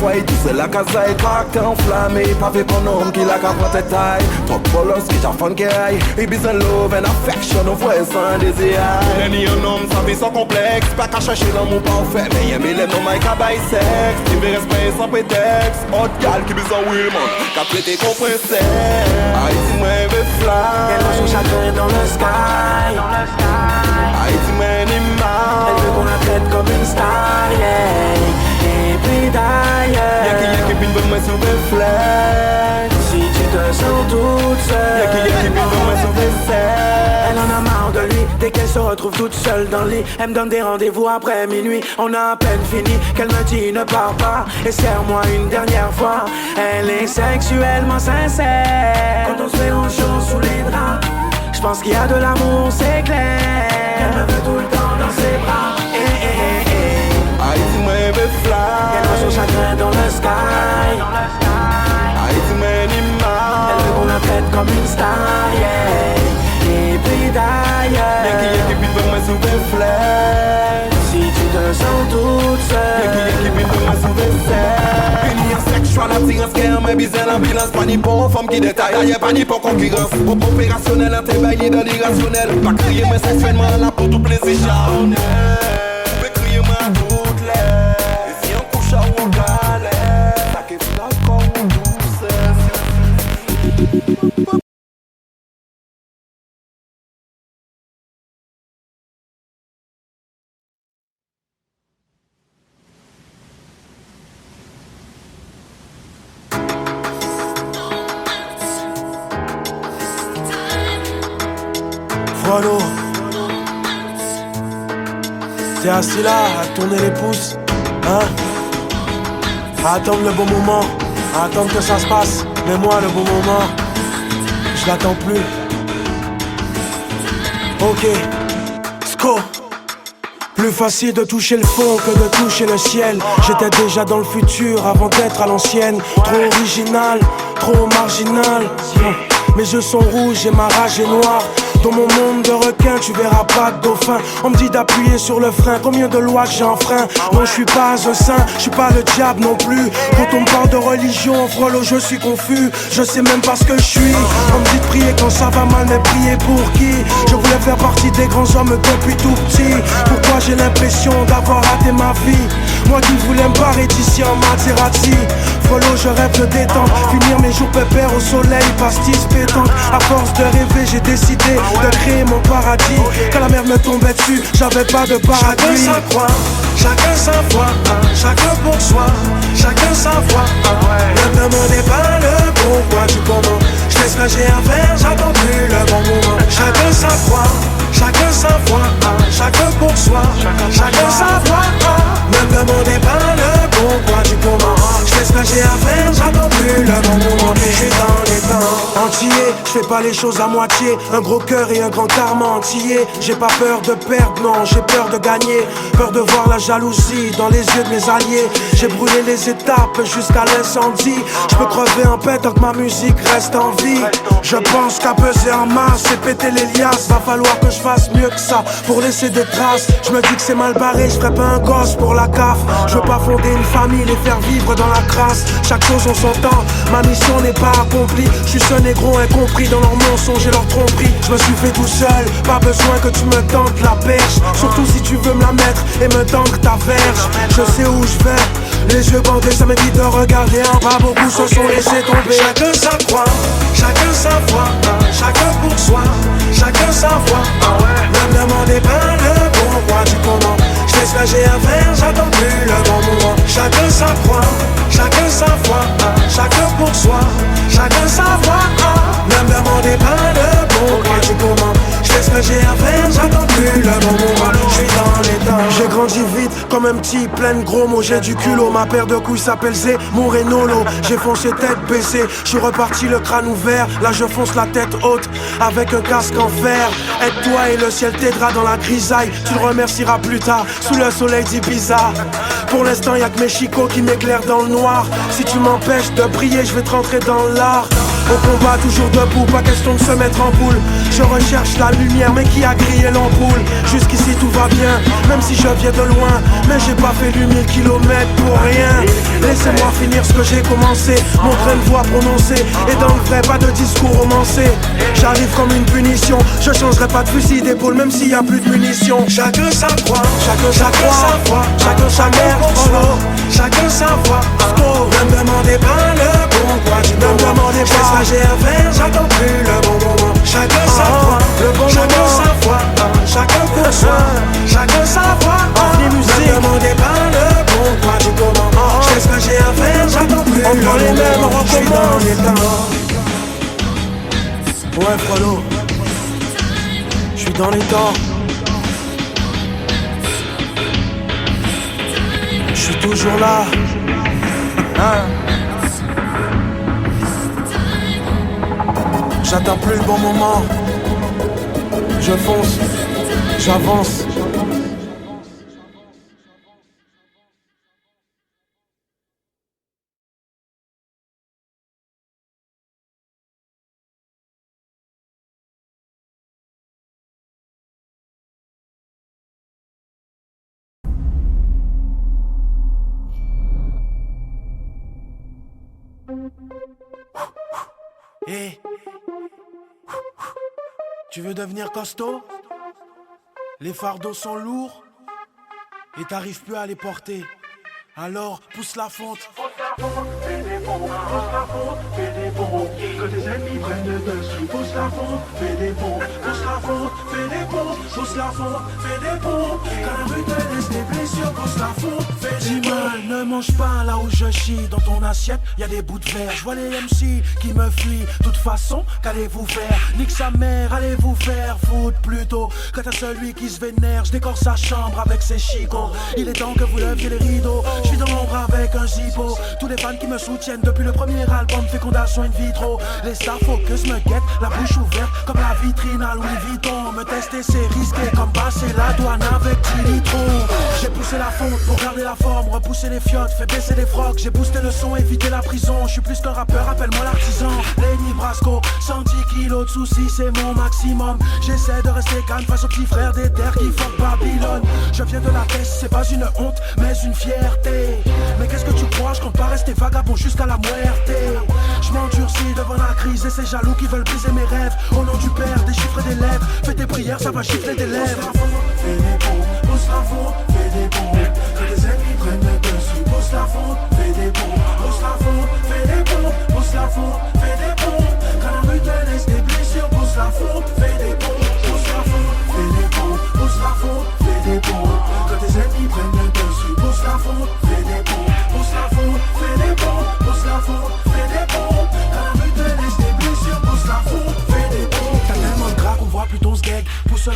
foyer, tout c'est la casa et caractère enflammé. Pas fait pour un homme qui la capote et taille. Top bolos qui t'a fun qu'aille. He be in love and affection, on voit sans désir. Lenny un homme, sa vie sans complexe. Pas qu'à chercher l'amour parfait, mais y'a les noms Mike à bail sexe. Il veut respect sans prétexte. Hot gal qui besoin Willman, qu'a traité qu'on princesse. Haïti moi veut fly. Elle a son chagrin dans le sky. Haïti man animal. Elle veut qu'on la traite comme une star, yeah. Et puis d'ailleurs, Y'a qui pine moi sur le flex. si tu te sens toute seule, Y'a qui pine moi sur le sexe. elle en a marre de lui, dès qu'elle se retrouve toute seule dans le lit. Elle me donne des rendez-vous après minuit. On a à peine fini, qu'elle me dit ne pars pas. Et serre-moi une dernière fois. Elle est sexuellement sincère. Quand on se fait en chaud sous les draps, je pense qu'il y a de l'amour, c'est clair. Elle me veut tout le temps dans ses bras. Haïti moi veut fly. Elle a son chagrin dans le sky. Haïti man animal. Elle veut qu'on la traite comme une star, yeah. Et puis d'ailleurs, Y'a qui pine moi sur le flex. si tu te sens toute seule, Y'a qui pine moi sur le sexe. Unir sexual attirance qu'elle m'a bisé l'ambulance. Pas ni pour une femme qui détaille, y'a pas ni pour concurrence. Opérationnel, un t'éveillé dans l'irrationnel. Pas crier moi sexuellement là pour tout plaisir charnel. Mais crier moi à toutes les. Et si on couche à ou galère, ça qui fait d'accord ou douce. Frollo, t'es assis là à tourner les pouces, hein? À attendre le bon moment, à attendre que ça se passe. Mais moi le bon moment, je l'attends plus. Ok, Sco. Plus facile de toucher le fond que de toucher le ciel. J'étais déjà dans le futur avant d'être à l'ancienne. Trop original, trop marginal. Mes yeux sont rouges et ma rage est noire. Dans mon monde de requin, tu verras pas de dauphin. On me dit d'appuyer sur le frein, combien de lois que j'ai enfreint. Non, je suis pas un saint, je suis pas le diable non plus. Quand on me parle de religion, frollo, je suis confus. Je sais même pas ce que je suis. On me dit de prier quand ça va mal, mais prier pour qui? Je voulais faire partie des grands hommes depuis tout petit. Pourquoi j'ai l'impression d'avoir raté ma vie? Moi qui voulais me barrer d'ici en Maserati. Frollo, je rêve de détente, finir mes jours pépères au soleil, pastis pétanque. À force de rêver, j'ai décidé de créer mon paradis. Quand la mer me tombait dessus, j'avais pas de paradis. Chacun sa croix, chacun sa foi, chacun pour soi, chacun sa voix. Ne me demandez pas le pourquoi du comment. Je fais ce que j'ai à faire, j'attends plus le bon moment. Chacun sa croix, chacun sa foi, chacun pour soi, chacun sa voix. Ne me demandez pas le pourquoi du comment. Je fais ce que j'ai à faire, j'attends plus le bon moment. Je suis dans les temps entier, je fais pas les choses à moitié. Un gros cœur et un grand karma entier. J'ai pas peur de perdre, non, j'ai peur de gagner. Peur de voir la jalousie dans les yeux de mes alliés. J'ai brûlé les étapes jusqu'à l'incendie. Je peux crever en paix tant que ma musique reste en vie. Je pense qu'à peser en masse et péter les liasses, va falloir que je fasse mieux que ça pour laisser des traces. Je me dis que c'est mal barré, je ferai pas un gosse pour la CAF. Je veux pas fonder une famille, les faire vivre dans la crasse. Chaque chose en son temps, ma mission n'est pas accomplie. Je suis ce négro incompris dans leurs mensonges et leurs tromperies. Je me suis fait tout seul, pas besoin que tu me tentes la perche. Surtout si tu veux me la mettre et me tendre ta verge. Je sais où je vais, les yeux bandés, ça m'évite de regarder en bas. Beaucoup se sont laissés tomber. Chacun sa croix, chacun sa foi, chacun pour soi, chacun sa voix. Ne me demandez pas le pourquoi du comment. Je fais ce que j'ai à faire, j'attends plus le bon moment. Chacun sa croix, chacun sa foi, chacun pour soi, chacun sa voix. Ne me demandez pas le pourquoi du comment. Je fais ce que j'ai à faire, j'attends plus le bon moment. Je suis dans les temps. J'ai grandi vite comme un petit plein de gros mots. J'ai du culot, ma paire de couilles s'appelle Zemmour et Nolo. J'ai foncé tête baissée, je suis reparti le crâne ouvert. Là je fonce la tête haute avec un casque en fer. Aide-toi et le ciel t'aidera dans la grisaille. Tu le remercieras plus tard sous le soleil d'Ibiza. Pour l'instant y'a que mes chicots qui m'éclairent dans le noir. Si tu m'empêches de briller, je vais te rentrer dans l'art. Au combat toujours debout, pas question de se mettre en boule. Je recherche la lumière, mais qui a grillé l'ampoule? Jusqu'ici tout va bien, même si je viens de loin. Mais j'ai pas fait du 1000 km pour rien. Les Laissez-moi finir ce que j'ai commencé. Montrer une voix prononcée. Et dans le vrai, pas de discours romancé. J'arrive comme une punition. Je changerai pas de fusil d'épaule, même s'il y a plus de munitions. Chacun sa croix, chacun sa croix, chacun sa merde, chacun sa voix. Ne me demandez pas le pourquoi du moment. Ne me demandez pas ce que j'ai à faire, j'attends plus le bon moment. Chacun sa voix, le bon chacun sa voix, chacun pour soi, chacun sa voix. Ne me demandez pas le pourquoi du comment. Je sais ce que j'ai à faire, j'attends plus le bon moment. Je suis dans les temps. Ouais Frollo, je suis dans les temps. Je suis toujours là. J'attends plus le bon moment. Je fonce, j'avance. Hey. Tu veux devenir costaud? Les fardeaux sont lourds et t'arrives plus à les porter. Alors pousse la fonte. Fais des ponts, pousse la fonte, fais des ponts. Que tes ennemis prennent le dessus. Pousse la fonte, fais des ponts. Pousse la fonte, fais des ponts. Pousse la fonte, fais des ponts. Quand la rue te laisse des blessures, pousse la fonte, fais des ponts. Ne mange pas là où je chie. Dans ton assiette, y a des bouts de verre. Je vois les MC qui me fuient. De toute façon, qu'allez-vous faire? Nique sa mère, allez vous faire foutre plutôt. Quand t'as celui qui se vénère, je décore sa chambre avec ses chicots. Il est temps que vous leviez les rideaux. Je suis dans l'ombre avec un zippo. Tous les fans qui me soutiennent depuis le premier album, fécondation in vitro. Les stars focus me guettent, la bouche ouverte comme la vitrine à Louis Vuitton. Me tester c'est risqué comme passer la douane avec 10 litrons. J'ai poussé la fonte pour garder la forme, repousser les fiottes, fait baisser les frocs. J'ai boosté le son, évité la prison. Je suis plus qu'un rappeur, appelle-moi l'artisan. Lenny Brasco, 110 kilos de soucis, c'est mon maximum. J'essaie de rester calme face aux petits frères des terres qui fuck Babylone. Je viens de la caisse, c'est pas une honte, mais une fierté. Mais qu'est-ce que tu crois, je compte pas rester vagabond jusqu'à la muerte. Je m'endurcis devant la crise et ces jaloux qui veulent briser mes rêves. Au nom du Père, des chiffres et des lèvres. Fais tes prières, ça va gifler des lèvres. Fais des ponts, pousse la fonte, fais des ponts. Que tes ennemis prennent le dessus. Pousse la fonte, fais des ponts. Pousse la fonte, fais des ponts. Pousse la fonte, fais des ponts. Quand la rue te laisse des blessures, pousse la fonte, fais des ponts. Pousse la fonte, fais des ponts. Pousse la fonte, fais des ponts. Que tes ennemis prennent le dessus. Pousse la fonte, fais des ponts. Pousse la fonte, fais des ponts. Pousse la fonte, fais des ponts. Quand la rue te laisse des blessures, pousse la fonte, fais des ponts. T'as tellement de gras qu'on voit plus ton sgeg. Pousse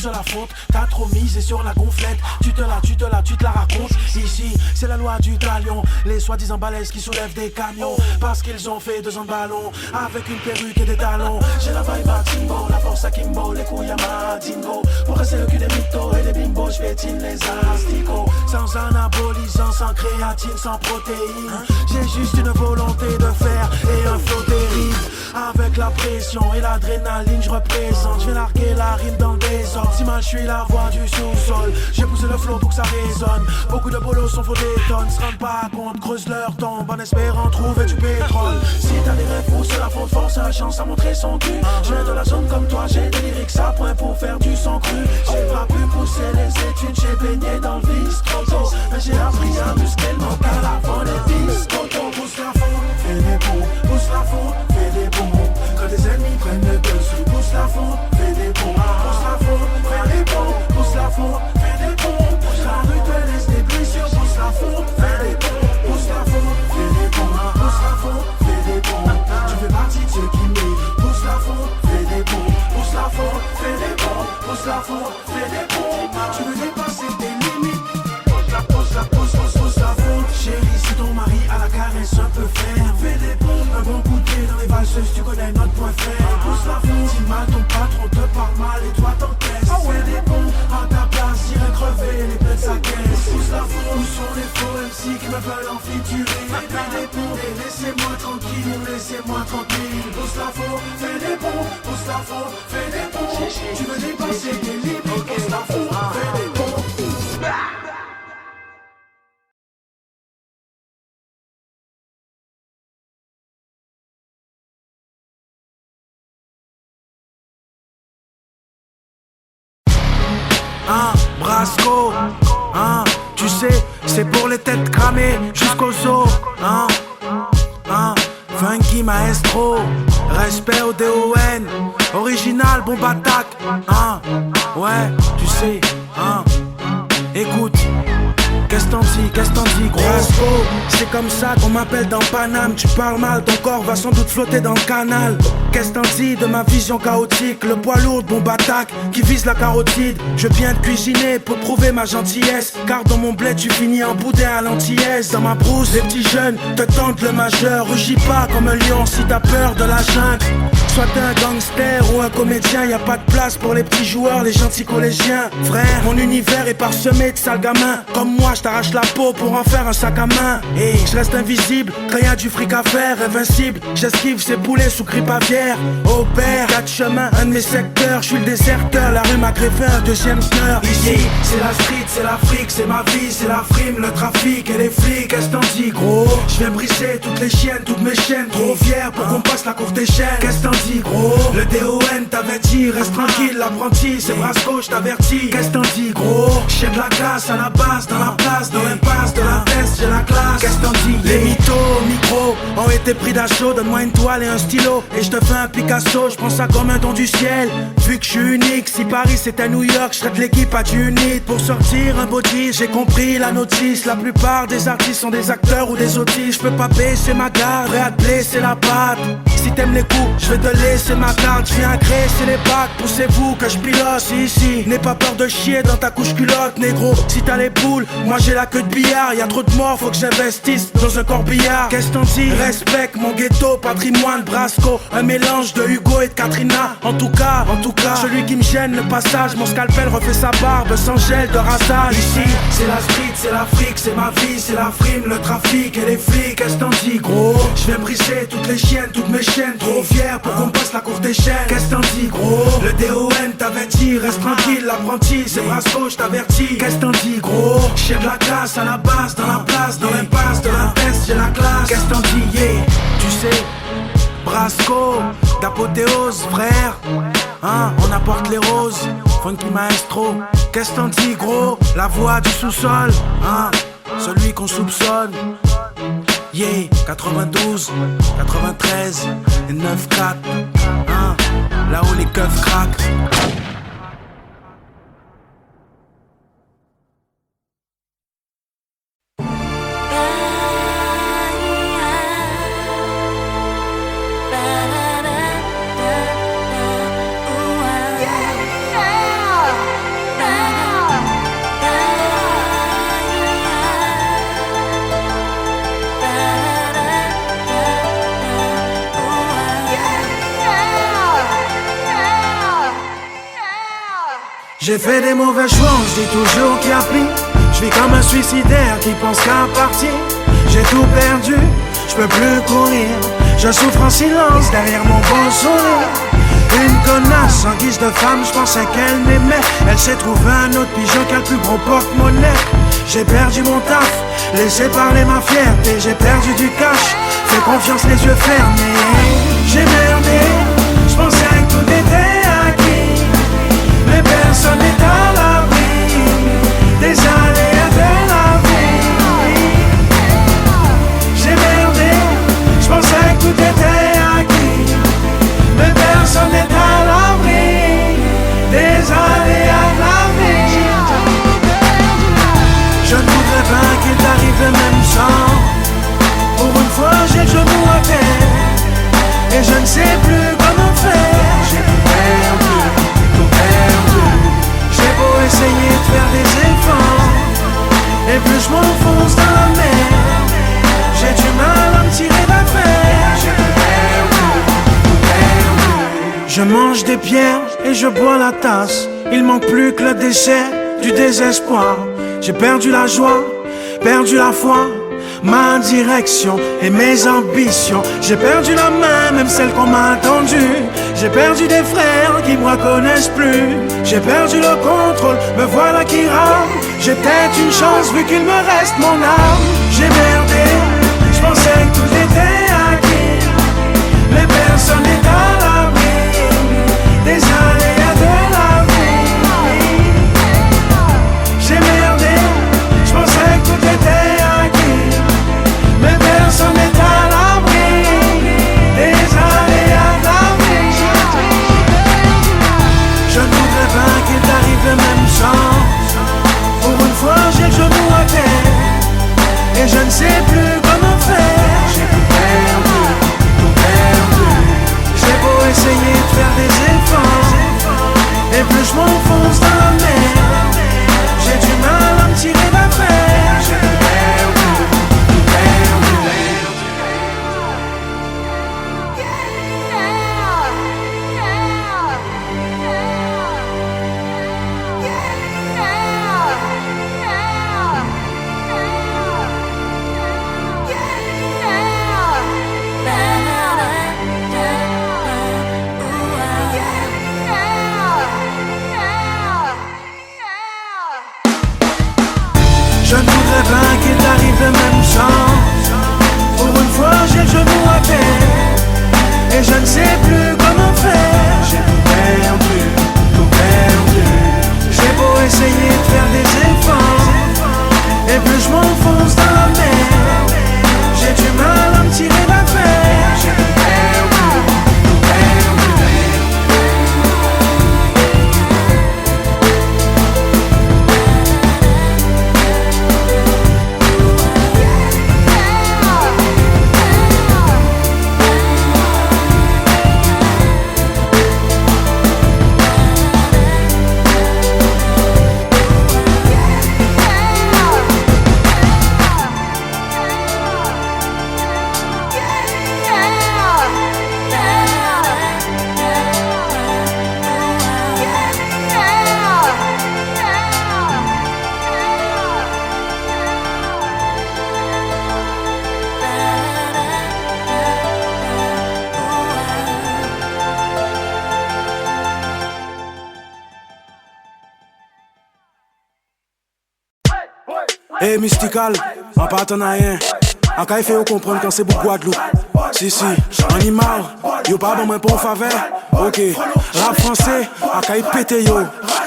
la fonte. T'as trop misé sur la gonflette. Tu te la racontes. Ici, c'est la loi du talion. Les soi-disant balèzes qui soulèvent des camions. Parce qu'ils ont fait 2 ans de ballon. Avec une perruque et des talons. J'ai la vibe à Timbo, la force à Kimbo. Les couilles à Madingo. Pour casser le cul des mythos et des bimbos, j'vétine les asticots. Sans anabolisant, sans créatine, sans protéines. J'ai juste une volonté de faire et un flow terrible. Avec la pression et l'adrénaline, je représente. Je vais larguer la rime dans le désordre. Si mal je suis la voix du sous-sol. J'ai poussé le flow pour que ça résonne. Beaucoup de bolos sont faux des tonnes. Se rendent pas compte, creusent leur tombe en espérant trouver du pétrole. Si t'as des rêves, pousse la faute, force la chance à montrer son cul. Je viens de la zone comme toi, j'ai des lyrics à point pour faire du sang cru. J'ai pas pu pousser les études, j'ai baigné dans le vice trop tôt. Mais j'ai appris à muscler le mental avant les biscottos. Pousse la faute, fais des ponts. Pousse la faute, fais des ponts. Quand tes ennemis prennent le dessus, pousse la faute, fais des ponts. Pousse la faute, fais des ponts. Pousse la faute, fais des ponts. Quand la rue te laisse des blessures, pousse la faute, fais des ponts. Pousse la faute, fais des ponts. Pousse la faute, fais des ponts. Tu fais partie de ceux qui méritent. Pousse la faute, fais des ponts. Pousse la faute, fais des ponts. Pousse la faute, fais des ponts. Tu veux dépasser tes limites. Pousse la faute. Chérie, si ton mari à la caresse un peu faire, fais des ponts. Un bon coup de pied dans les valseuses, tu connais notre point faible. Pousse la faute. Si mal ton patron te parle mal et toi t'encaisses, fais des ponts. À ta place, j'irai crever les plaies de sa caisse. Pousse la faute. Où sont les faux MC qui me veulent en featuring? Fais des ponts. Et laissez-moi tranquille, laissez-moi tranquille. Pousse la faute, fais des ponts. Pousse la faute, fais des ponts. Tu veux dépasser tes limites. Pousse la faute, fais des ponts. Brasco, tu sais, c'est pour les têtes cramées jusqu'aux os, Funky Maestro, respect au DON, original, bombe attaque, ouais, tu sais, écoute. Qu'est-ce t'en dis, gros? Brasco, c'est comme ça qu'on m'appelle dans Paname. Tu parles mal, ton corps va sans doute flotter dans le canal. Qu'est-ce t'en dis de ma vision chaotique? Le poids lourd, bombe attaque, qui vise la carotide. Je viens de cuisiner pour prouver ma gentillesse, car dans mon bled tu finis en boudin à l'antillaise. Dans ma brousse, les petits jeunes te tentent le majeur. Rugis pas comme un lion si t'as peur de la jungle. Soit t'es un gangster ou un comédien, y a pas de place pour les petits joueurs, les gentils collégiens. Frère, mon univers est parsemé de sales gamins. Comme moi, je t'arrache la peau pour en faire un sac à main. Et je reste invisible, rien du fric à faire, invincible. J'esquive ces boulets sous grippe aviaire. Au père, 4 chemins, un de mes secteurs. Je suis le déserteur, la rue m'a greffé un deuxième sneur. Ici, c'est la street, c'est l'Afrique, c'est ma vie, c'est la frime, le trafic et les flics. Qu'est-ce t'en dis, gros? Je viens briser toutes les chiennes, toutes mes chaînes. Trop fier pour qu'on passe la courte échelle. Qu'est-ce t'en dis, gros? Le DON t'avait dit, reste tranquille, l'apprenti, c'est Brasco, je t'avertis. Qu'est-ce t'en dis, gros? J'ai de la classe à la base, dans la place, dans l'impasse de la test, j'ai la classe. Qu'est-ce t'en dis? Les mythos au micro ont été pris d'assaut. Donne-moi une toile et un stylo et je te fais un Picasso. Je prends ça comme un don du ciel, vu que je suis unique. Si Paris c'était New York, je serais de l'équipe à du unit. Pour sortir un beau disque, j'ai compris la notice. La plupart des artistes sont des acteurs ou des autistes. Je peux pas baisser ma garde, prêt à te blesser la patte. Si t'aimes les coups, je vais te laisser ma carte. Je viens graisser les bacs, poussez-vous que je pilote. Ici, n'aie pas peur de chier dans ta couche culotte, négro. Si t'as les poules, moi j'ai la queue de billard. Y'a trop de morts, faut que j'investisse dans un corbillard. Qu'est-ce t'en dis? Respecte mon ghetto, patrimoine, Brasco. Un mélange de Hugo et de Katrina. En tout cas, celui qui me gêne le passage. Mon scalpel refait sa barbe sans gel de rasage. Ici, c'est la street, c'est l'Afrique, c'est ma vie, c'est la frime, le trafic et les flics. Qu'est-ce t'en dis, gros? Je viens briser toutes les chiennes, toutes mes chaînes. Trop fier pour qu'on passe la courte échelle. Qu'est-ce t'en dis, gros? Le DON t'avait dit, reste tranquille, l'apprenti, c'est Brasco, je t'avertis. Qu'est-ce t'en dis, gros? J'ai de la classe à la base, dans la place, dans l'impasse de la test, j'ai la classe. Qu'est-ce t'en dis, yeah? Tu sais, Brasco, d'apothéose, frère. On apporte les roses, Funky Maestro. Qu'est-ce t'en dis, gros? La voix du sous-sol, celui qu'on soupçonne. Yeah, 92, 93 et 94, là où les keufs craquent. J'ai fait des mauvais choix, on se dit toujours qu'il y a pire. Je vis comme un suicidaire qui pense qu'à partir. J'ai tout perdu, je peux plus courir. Je souffre en silence derrière mon beau sourire. Une connasse en guise de femme, je pensais qu'elle m'aimait. Elle s'est trouvée un autre pigeon qui a le plus gros porte-monnaie. J'ai perdu mon taf, laissé parler ma fierté. J'ai perdu du cash, fais confiance les yeux fermés. J'ai merdé, je pensais que tout était acquis. Mais personne n'est à l'abri des aléas de la vie. J'ai merdé, je pensais que tout était acquis. Mais personne n'est à l'abri des aléas de la vie. Je ne voudrais pas qu'il t'arrive le même sort. Pour une fois j'ai le genou à terre et je ne sais plus comment faire. J'ai tout perdu, tout perdu. J'ai beau essayer de faire des efforts, et plus je m'enfonce dans la mer, j'ai du mal à me tirer d'affaire. J'ai tout perdu, tout perdu. Je mange des pierres et je bois la tasse. Il manque plus que le dessert du désespoir. J'ai perdu la joie, perdu la foi, ma direction et mes ambitions. J'ai perdu la main, même celle qu'on m'a tendue. J'ai perdu des frères qui me reconnaissent plus. J'ai perdu le contrôle, me voilà qui rame. J'ai peut-être une chance vu qu'il me reste mon âme. J'ai merdé, je pensais que tout était acquis. Mais personne n'est à l'abri des aléas de la vie. sais plus comment faire. J'ai tout perdu, tout perdu. J'ai beau essayer de faire des efforts, et plus je m'enfonce dans la mer, j'ai du mal à me tirer d'affaire. J'ai tout perdu, tout perdu. Je ne voudrais pas qu'il t'arrive le même genre. Pour une fois j'ai le genou à terre, et je ne sais plus comment faire. J'ai tout perdu, tout perdu. J'ai beau essayer de faire des efforts, et plus je m'enfonce dans la mer, j'ai du mal à me tirer d'affaire. J'ai tout perdu, tout perdu. Hey Mystical, en partenariat, en cas fait comprendre quand c'est pour Guadeloupe. Si, animal, yo pas bon moi pour faveur. Ok, rap français, en cas pété yo.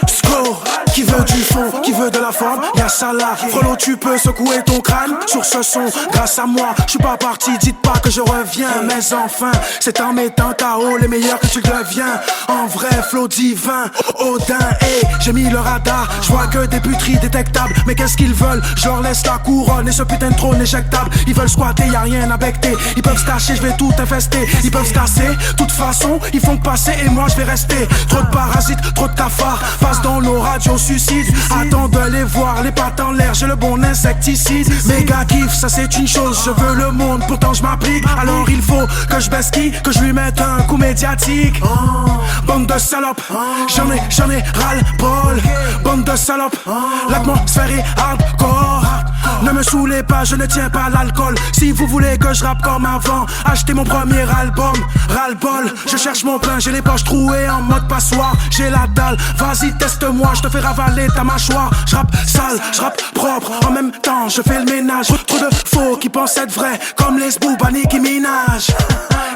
Score, qui veut du fond, qui veut de la forme, y'a ça là. Frollo, tu peux secouer ton crâne sur ce son. Grâce à moi, je suis pas parti, dites pas que je reviens. Mais enfin, c'est en mettant KO les meilleurs que tu deviens. En vrai, flow divin, Odin, hey, j'ai mis le radar. Je vois que des puteries détectables. Mais qu'est-ce qu'ils veulent? Je leur laisse la couronne et ce putain de trône éjectable. Ils veulent squatter, y'a rien à becter. Ils peuvent se cacher, je vais tout infester. Ils peuvent se casser, toute façon, ils font que passer et moi je vais rester. Trop de parasites, trop de cafards, passe dans nos radios suicides. Attends de les voir, les pattes en l'air, j'ai le bon insecticide. Méga kiff, ça c'est une chose, je veux le monde, pourtant je m'applique. Alors il faut que je baisse qui, que je lui mette un coup médiatique. Bande de salopes, j'en ai ras-le-bol. Bande de salopes, l'atmosphère est hardcore. Ne me saoulez pas, je ne tiens pas l'alcool. Si vous voulez que je rappe comme avant, achetez mon premier album. Ras-le-bol, je cherche mon plein, j'ai les poches trouées en mode passoire. J'ai la dalle, vas-y teste-moi, je te fais ravaler ta mâchoire. Je rappe sale, je rappe propre, en même temps je fais le ménage. Trop de faux qui pensent être vrais, comme les Sbooba, Nicki Minaj.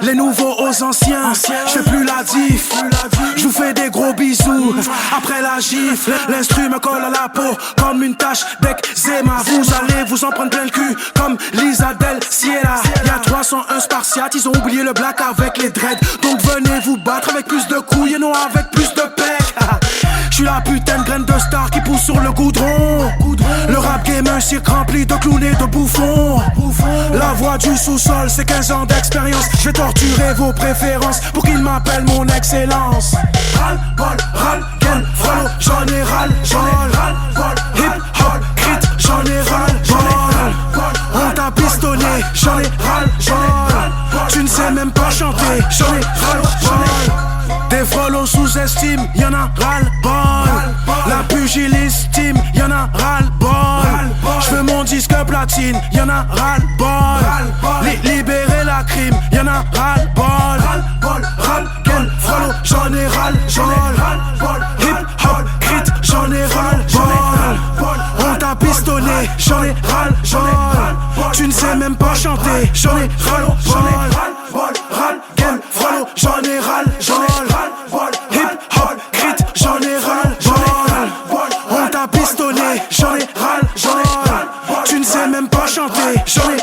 Les nouveaux aux anciens, je fais plus la diff. Je vous fais des gros bisous, après la gifle. L'instru me colle à la peau, comme une tache d'eczéma. Vous allez vous en prendre plein le cul, comme Lisa Del Ciela. Y'a 301 spartiates, ils ont oublié le black avec les dreads. Donc venez vous battre avec plus de couilles et non avec plus de pecs. J'suis la putain de graine de star qui pousse sur le goudron. Le rap game un cirque rempli de clowns et de bouffons. La voix du sous-sol, c'est 15 ans d'expérience. J'vais torturer vos préférences pour qu'ils m'appellent mon excellence. Ras-le-bol, ras-le-bol, frollo, j'en ai ras-le-bol. Hip-hop, crit, j'en ai ras-le-bol. On t'a pistonné, j'en ai ras-le-bol. Tu ne sais même pas chanter, j'en ai ras-le-bol. Des frollos sous-estime, y'en a ras-le-bol. La pugilistime, y'en a ras-le-bol. J'veux mon disque platine, y'en a ras-le-bol. Libérer la crime, y'en a ras-le-bol. Ras-le-bol, frollo, j'en ai ras-le-bol. Hip-hop, crit, j'en ai ras-le-bol. On t'a pistonné, j'en ai ras-le-bol. Tu ne sais même pas chanter, j'en ai ras-le-bol. Ras-le-bol, frollo, j'en ai ras-le-bol. Hip-hop, crit, j'en ai ras-le-bol. On t'a pistonné, j'en ai ras-le-bol. Tu ne sais même pas chanter, j'en ai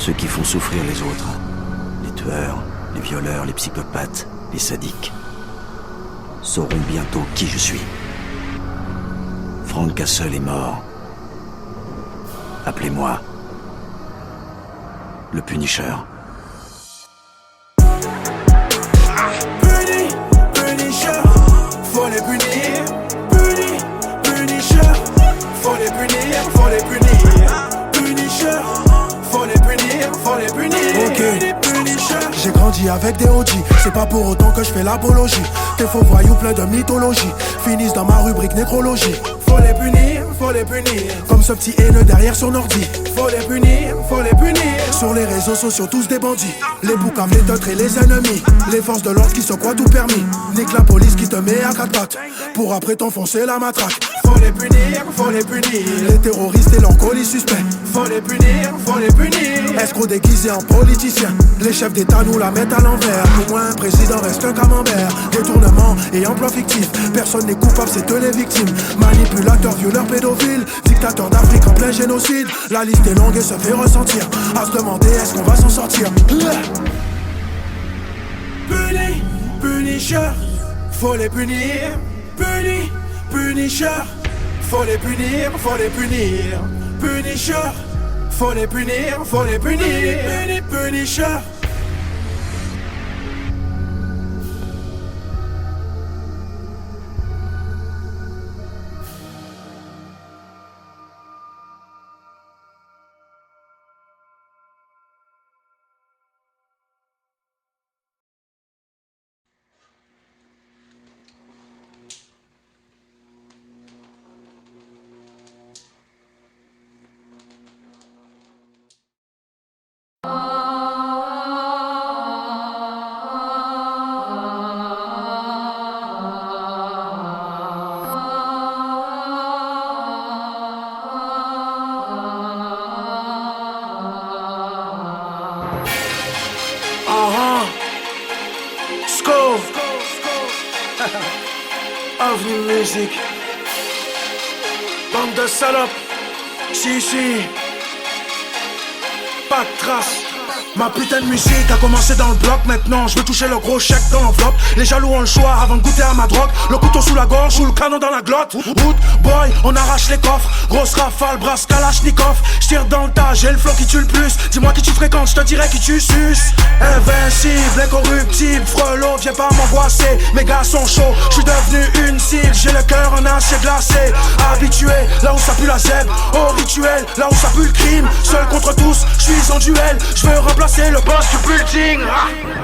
Ceux qui font souffrir les autres. Les tueurs, les violeurs, les psychopathes, les sadiques. Sauront bientôt qui je suis. Frank Castle est mort. Appelez-moi le Punisher. Punisher, faut les punir. Punisher, faut les punir, faut les punir. Punisher, faut les punir, faut les punir. Ok, Punisher. J'ai grandi avec des OG, c'est pas pour autant que je fais l'apologie. Tes faux voyous pleins de mythologie finissent dans ma rubrique nécrologie. Faut les punir, faut les punir. Comme ce petit haineux derrière son ordi. Faut les punir, faut les punir. Sur les réseaux sociaux tous des bandits. Les boucaves, les teutres et les ennemis. Les forces de l'ordre qui se croient tout permis. Nique la police qui te met à quatre pattes pour après t'enfoncer la matraque. Faut les punir, faut les punir. Les terroristes et leurs colis suspects. Faut les punir, faut les punir. Escrocs déguisés en politiciens. Les chefs d'état nous la mettent à l'envers. Pour moi un président reste un camembert. Détournement et emploi fictif. Personne n'est coupable, c'est eux les victimes. Manipulateurs, violeurs, pédophiles. Dictateurs d'Afrique en plein génocide. La liste est longue et se fait ressentir. À se demander est-ce qu'on va s'en sortir. Punisher, faut les punir. Punisher, faut les punir, faut les punir. Punisher, faut les punir, faut les punir. Punisher. Avenue Musique. Bande de salopes. Si. Pas de traces. Ma putain de musique a commencé dans le bloc. Maintenant je veux toucher le gros chèque dans l'enveloppe. Les jaloux ont le choix avant de goûter à ma drogue. Le couteau sous la gorge ou le canon dans la glotte. Wood boy, on arrache les coffres. Grosse rafale, brasse Kalachnikov. J'tire dans le tas, j'ai le flow qui tue le plus. Dis-moi qui tu fréquentes, j'te dirai qui tu suces. Invincible, incorruptible, frelot, viens pas m'angoisser. Mes gars sont chauds, j'suis devenu une cible. J'ai le cœur en acier glacé. Habitué, là où ça pue la zèbre. Au rituel, là où ça pue le crime. Seul contre tous, j'suis en duel. J'veux remplacer le boss du building.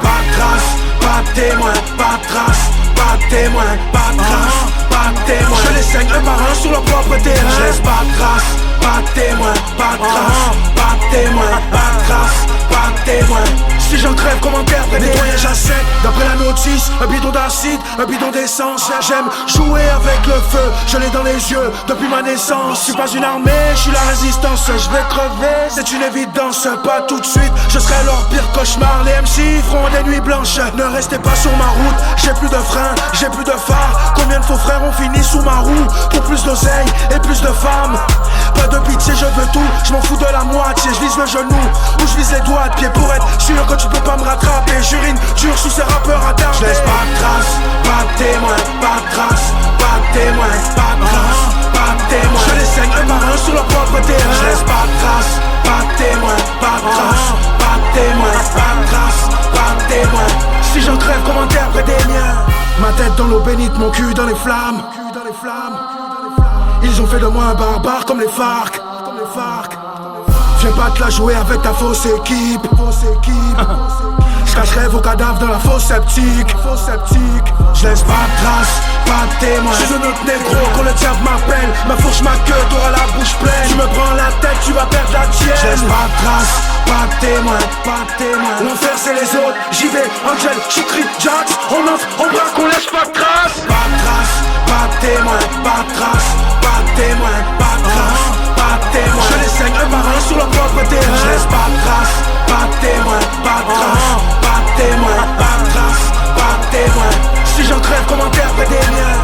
Pas de trace, pas de témoin, pas de trace. Pas de témoin, pas de trace, pas de témoin. Je les saigne un par un sur leur propre terrain. Je laisse pas de trace, pas de témoin, pas de trace. Pas de témoin, pas de trace, pas de témoin. Si j'en crève comme interprète, nettoyage à sec. D'après la notice, un bidon d'acide, un bidon d'essence. J'aime jouer avec le feu, je l'ai dans les yeux depuis ma naissance. Je suis pas une armée, je suis la résistance. Je vais crever, c'est une évidence. Pas tout de suite, je serai leur pire cauchemar. Les MC feront des nuits blanches. Ne restez pas sur ma route, j'ai plus de frein, j'ai plus de phare. Combien de faux frères ont fini sous ma roue pour plus d'oseille et plus de femmes. Pas de pitié, je veux tout, je m'en fous de la moitié. Je vise le genou ou je vise les doigts de pied pour être sûr que tu peux pas me rattraper. J'urine dur sous ces rappeurs attardés. Je laisse pas de trace, pas de témoin, pas de trace. Pas de témoin, pas de trace, pas de témoin. Je les saigne un par un sur leur propre terrain. Je laisse pas de trace, pas de témoin, pas de trace. Pas de témoin, pas de trace, pas de témoin. Si j'en crève comme interprète des miens. Ma tête dans l'eau bénite, mon cul dans les flammes. Ils ont fait de moi un barbare comme les FARC. Viens pas te la jouer avec ta fausse équipe. Je cacherai vos cadavres dans la fosse septique. Je laisse pas de traces, pas de témoins. Je suis un autre négro quand le diable m'appelle. Ma fourche, ma queue, t'auras la bouche pleine. Tu me prends la tête, tu vas perdre la tienne. Je laisse pas de traces, pas de témoins, pas de témoins. L'enfer c'est les autres, j'y vais, Angel, Chikri, Jax. On entre, on braque, on laisse pas de traces. Pas de traces, pas de témoins, pas de traces. Pas de témoins, pas de traces, pas de témoins. Je les saigne un par un sur leur propre terrain. Je laisse pas de traces, pas de témoins, pas de traces. Pas de témoins, pas de traces, pas de témoins. Si j'en crève comme interprète des miens.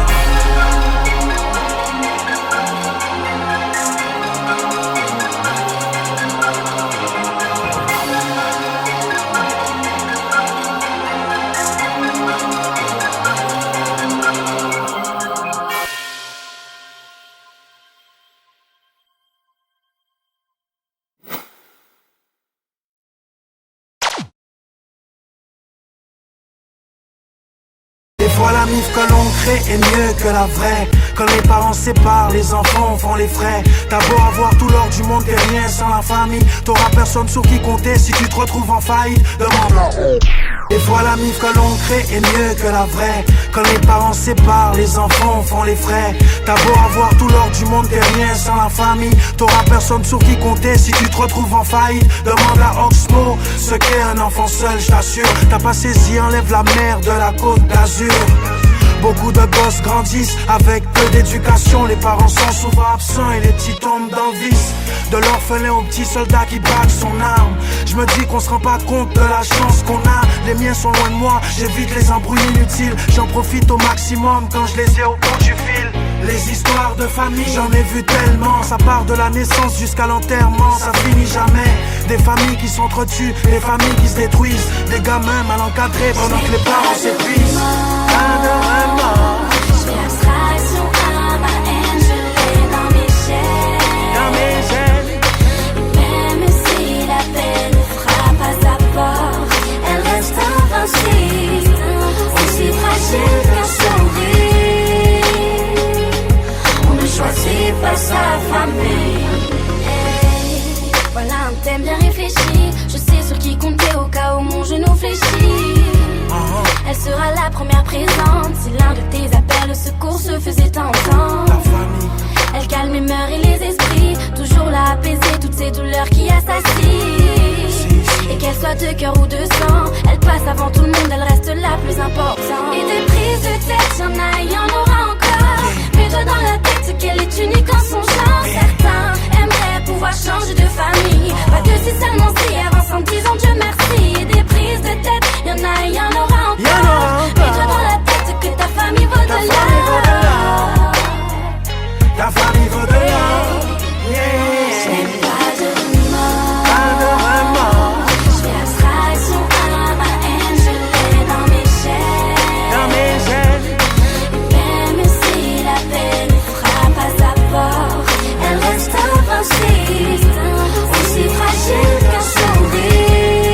fois la mif que l'on crée est mieux que la vraie. Quand les parents se séparent, les enfants font les frais. T'as beau avoir tout l'or du monde, t'es rien sans la famille. T'auras personne sur qui compter si tu te retrouves en faillite. Demande. Des fois la mif que l'on crée est mieux que la vraie. Quand les parents se séparent, les enfants font les frais. T'as beau avoir tout l'or du monde, t'es rien sans la famille. T'auras personne sur qui compter si tu te retrouves en faillite. Demande à Oxmo ce qu'est un enfant seul, je t'assure. T'as pas saisi, enlève la mer de la Côte d'Azur. Beaucoup de gosses grandissent avec peu d'éducation. Les parents sont souvent absents et les petits tombent dans le vice. De l'orphelin au petit soldat qui braque son arme. Je me dis qu'on se rend pas compte de la chance qu'on a. Les miens sont loin de moi, j'évite les embrouilles inutiles. J'en profite au maximum quand je les ai au bout du fil. Les histoires de famille, j'en ai vu tellement. Ça part de la naissance jusqu'à l'enterrement, ça finit jamais. Des familles qui s'entretuent, des familles qui se détruisent. Des gamins mal encadrés pendant que les parents s'épuisent. Je fais abstraction à ma haine, je l'ai dans mes gènes. Même si la peine frappe à sa porte, elle reste invincible, aussi fragile qu'un sourire. On ne choisit pas sa famille. Hey, voilà un thème bien réfléchi. Je sais sur qui compter au cas où mon genou fléchit. Elle sera la première présente si l'un de tes appels au secours se faisait entendre. Elle calme les mœurs et les esprits, toujours là apaiser toutes ces douleurs qui assassinent. Et qu'elle soit de cœur ou de sang, elle passe avant tout le monde, elle reste la plus importante. Et des prises de tête, y'en a, y'en aura encore. Mets-toi dans la tête ce qu'elle est unique en son genre. Certains aimeraient pouvoir changer de famille, pas que si seulement si avant 110 ans, Dieu merci. Et des prises de tête, y'en a, y'en aura encore. Mets-toi dans la tête que ta famille vaut de l'or. Ta famille vaut de l'or. Je n'ai pas de remords. Je fais abstraction à ma haine, je l'ai dans mes gènes. Même si la peine frappe à sa porte, elle reste invincible, aussi fragile qu'un sourire.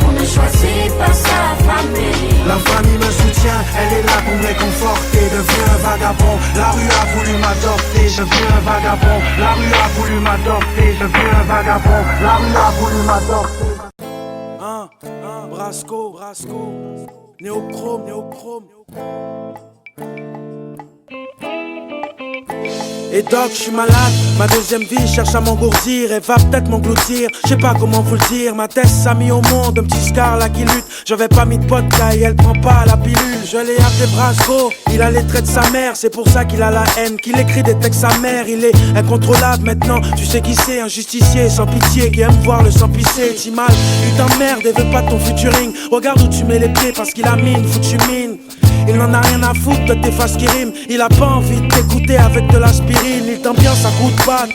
On ne choisit pas sa famille. La famille me soutient, elle est là pour me réconforter. Deviens un vagabond, la rue a voulu m'adopter. Je deviens un vagabond, la rue a voulu m'adopter. Je deviens un vagabond, la rue a voulu m'adopter. Brasco, Néochrome. Et doc, je suis malade, ma deuxième vie cherche à m'engourdir. Elle va peut-être m'engloutir, je sais pas comment vous le dire. Ma thèse a mis au monde un petit scar là qui lutte. J'avais pas mis de vodka et elle prend pas la pilule. Je l'ai appelé Brasco, il a les traits de sa mère. C'est pour ça qu'il a la haine, qu'il écrit des textes sa mère. Il est incontrôlable maintenant, tu sais qui c'est. Un justicier sans pitié qui aime voir le sang pisser. Si mal, putain merde, et veut pas ton futuring. Regarde où tu mets les pieds parce qu'il a mis une foutue mine. Il n'en a rien à foutre de tes faces qui riment. Il a pas envie de t'écouter avec de l'aspirine. Il t'ambiance à coups de batte.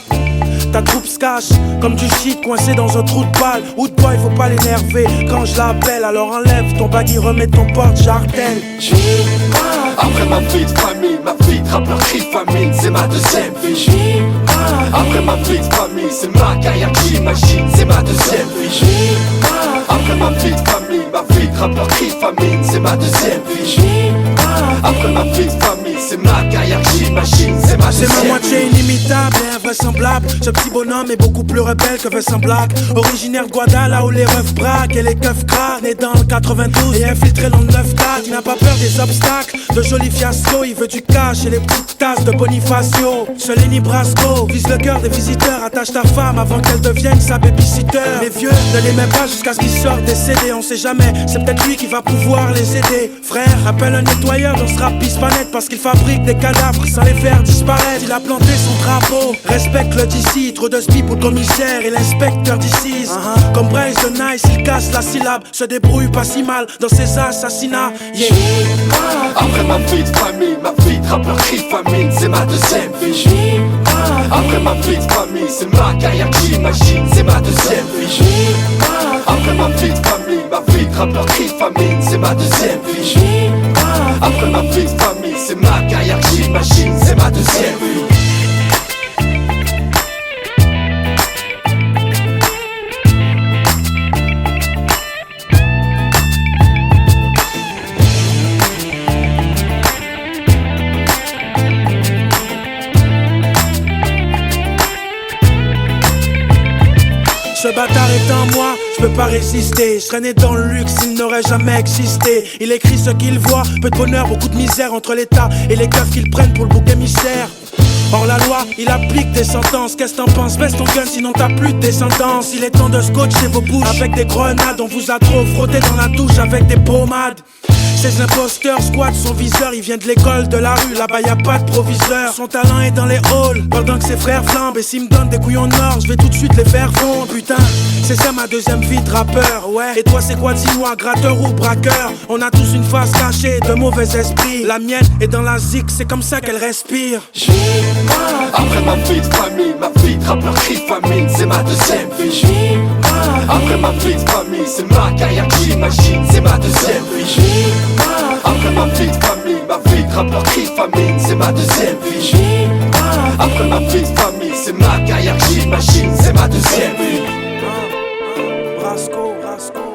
Ta troupe se cache comme du shit coincé dans un trou de balle. Woodboy faut pas l'énerver quand je l'appelle. Alors enlève ton baggy, remets ton porte-jartel. Après ma vie de famille, ma vie de rappeur cri famine, c'est ma deuxième vie. Après ma vie de famille, c'est ma carrière que j'imagine, c'est ma deuxième vie. Après ma vie de famille, ma vie de rappeur cri famine, c'est ma deuxième vie. Après ma vie de famille, c'est ma carrière que j'imagine, c'est ma deuxième vie. C'est ma moitié inimitable et invraisemblable. Ce petit bonhomme est beaucoup plus rebelle que Vincent Black. Originaire de Guada, là où les refs braquent et les keufs craquent. Né dans le 92 et infiltré dans le 9-4. Il n'a pas peur des obstacles, de jolis fiascos. Il veut du cash et les petites tasses de Bonifacio. Ce Lenny Brasco vise le cœur des visiteurs. Attache ta femme avant qu'elle devienne sa babysitter. Les vieux ne l'aimaient pas jusqu'à ce qu'ils sortent des CD. On sait jamais, c'est peut-être lui qui va pouvoir les aider. Frère, appelle un nettoyeur dans ce rap pispanette parce qu'il fabrique des cadavres sans les faire disparaître. Il a planté son drapeau, respecte le DC. Trop de spi pour le commissaire et l'inspecteur d'ici. Comme Bryce de Nice, il casse la syllabe. Se débrouille pas si mal dans ses assassinats. Yeah. Après ma vie de famille, ma vie de rappeur cri famine, c'est ma deuxième vie. Après ma vie de famille, c'est ma carrière que j'imagine, c'est ma deuxième vie. Après ma vie de famille, ma vie de rappeur cri famine, c'est ma deuxième vie. Après ma vie de famille, c'est ma carrière que j'imagine, c'est ma deuxième vie. Ce bâtard est en moi, je peux pas résister. Je traînais dans le luxe, il n'aurait jamais existé. Il écrit ce qu'il voit, peu de bonheur, beaucoup de misère entre l'État et les keufs qu'ils prennent pour le bouc émissaire. Hors la loi, il applique des sentences. Qu'est-ce t'en penses? Baisse ton gun sinon t'as plus de descendance. Il est temps de scotcher vos bouches avec des grenades. On vous a trop frotté dans la douche avec des pommades. Ces imposteurs squattent son viseur, il vient de l'école, de la rue, là-bas y a pas de proviseur. Son talent est dans les halls, pendant que ses frères flambent. Et s'il me donne des couillons noirs, je vais tout de suite les faire fondre. Putain, c'est ça ma deuxième vie de rappeur, ouais. Et toi c'est quoi, dis-moi, gratteur ou braqueur? On a tous une face cachée de mauvais esprits. La mienne est dans la zik, c'est comme ça qu'elle respire. Après ma vie de famille, ma vie de rappeur cri famine, c'est ma deuxième vie. Après ma vie de famille, c'est ma carrière que j'imagine, c'est ma deuxième vie. Après ma vie de famille, ma vie de rappeur cri famine, c'est ma deuxième vie. Après ma vie de famille, c'est ma carrière que j'imagine, c'est ma deuxième vie. Brasco,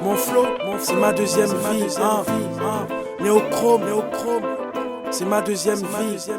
mon flow, c'est ma deuxième vie. Néochrome, c'est ma deuxième vie.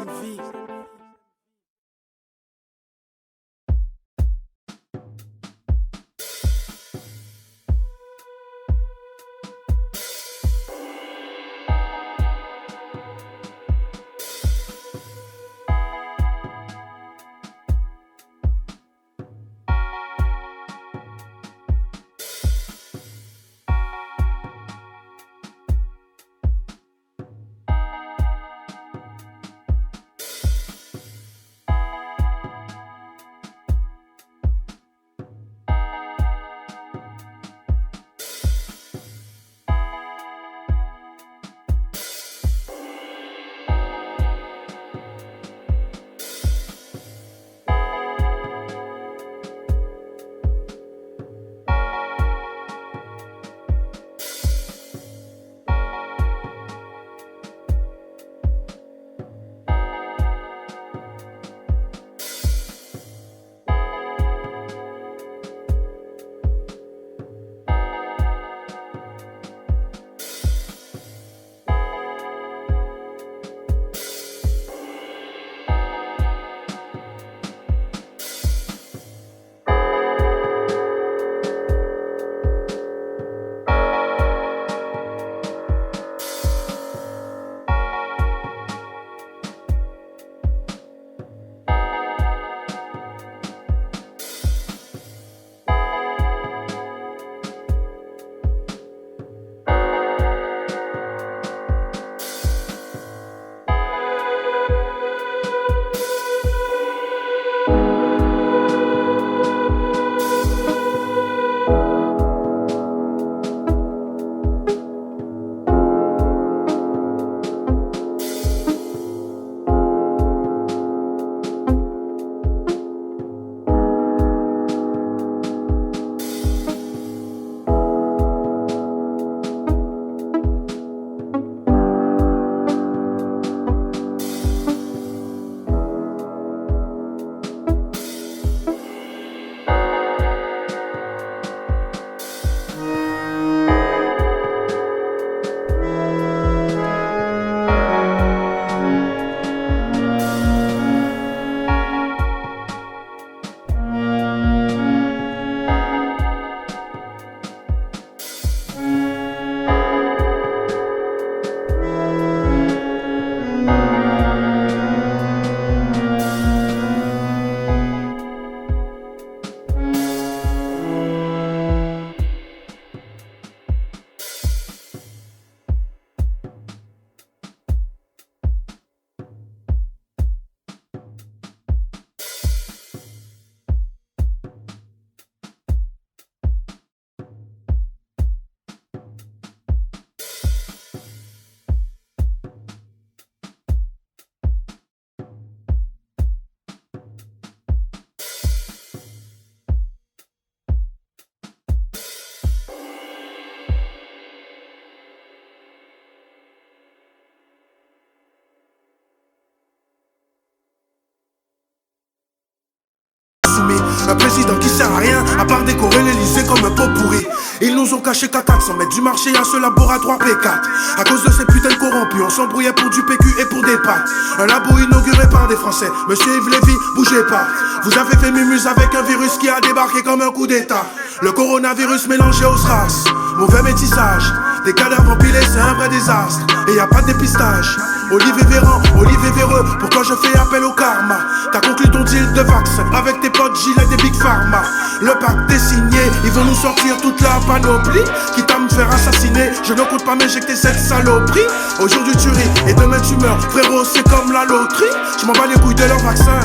Un président qui sert à rien, à part décorer l'Elysée comme un pot pourri. Ils nous ont caché qu'à 400 mètres du marché à ce laboratoire P4. À cause de ces putains de corrompus, on s'embrouillait pour du PQ et pour des pâtes. Un labo inauguré par des Français, monsieur Yves Lévy, bougez pas. Vous avez fait mumuse avec un virus qui a débarqué comme un coup d'état. Le coronavirus mélangé aux SRAS, mauvais métissage. Des cadavres empilés, c'est un vrai désastre. Et y a pas de dépistage. Olivier Véran, Olivier Véreux, pourquoi je fais appel au karma? T'as conclu ton deal de vaccin avec tes potes Gillette et Big Pharma. Le pacte est signé, ils vont nous sortir toute la panoplie. Quitte à me faire assassiner, je ne compte pas m'éjecter cette saloperie. Aujourd'hui tu ris et demain tu meurs, frérot c'est comme la loterie. Je m'en bats les couilles de leur vaccin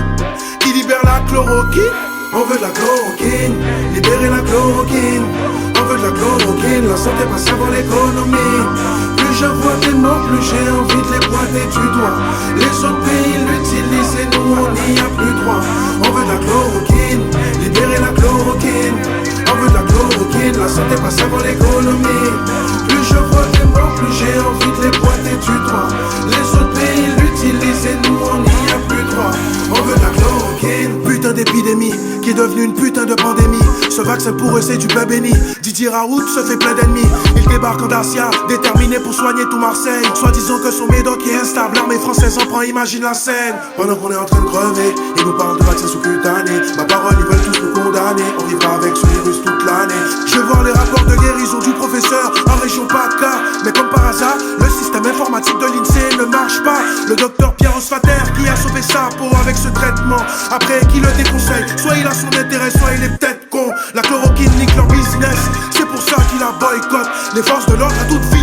qui libère la chloroquine. On veut de la chloroquine, libérer la chloroquine. On veut de la chloroquine, la santé passe avant l'économie. Plus je vois des morts, plus j'ai envie de les pointer du doigt. Les autres pays l'utilisent et nous on n'y a plus droit. On veut de la chloroquine, libérer la chloroquine. On veut de la chloroquine, la santé passe avant l'économie. Plus je vois des morts, plus j'ai envie de les pointer du doigt. Les autres pays l'utilisent et nous on n'y a plus droit. On veut de la chloroquine. Putain d'épidémie qui est devenue une putain de pandémie. Ce vaccin pour eux c'est du pain béni. Didier Raoult se fait plein d'ennemis. Il débarque en Dacia, déterminé pour soigner tout Marseille. Soit disant que son médoc est instable, l'armée française en prend, imagine la scène. Pendant qu'on est en train de crever, ils nous parlent de vaccins sous-cutanés. Ma parole, ils veulent tous nous condamner. On vivra avec ce virus toute l'année. Je vais voir les rapports de guérison du professeur en région PACA. Mais comme par hasard, le système informatique de l'INSEE ne marche pas. Le docteur Pierre Osfater qui a sauvé sa peau avec ce traitement. Après qui le déconseille, soit il a son intérêt, soit il est peut-être con. La chloroquine nique leur business, c'est pour ça qu'il la boycotte. Les forces de l'ordre à toute vie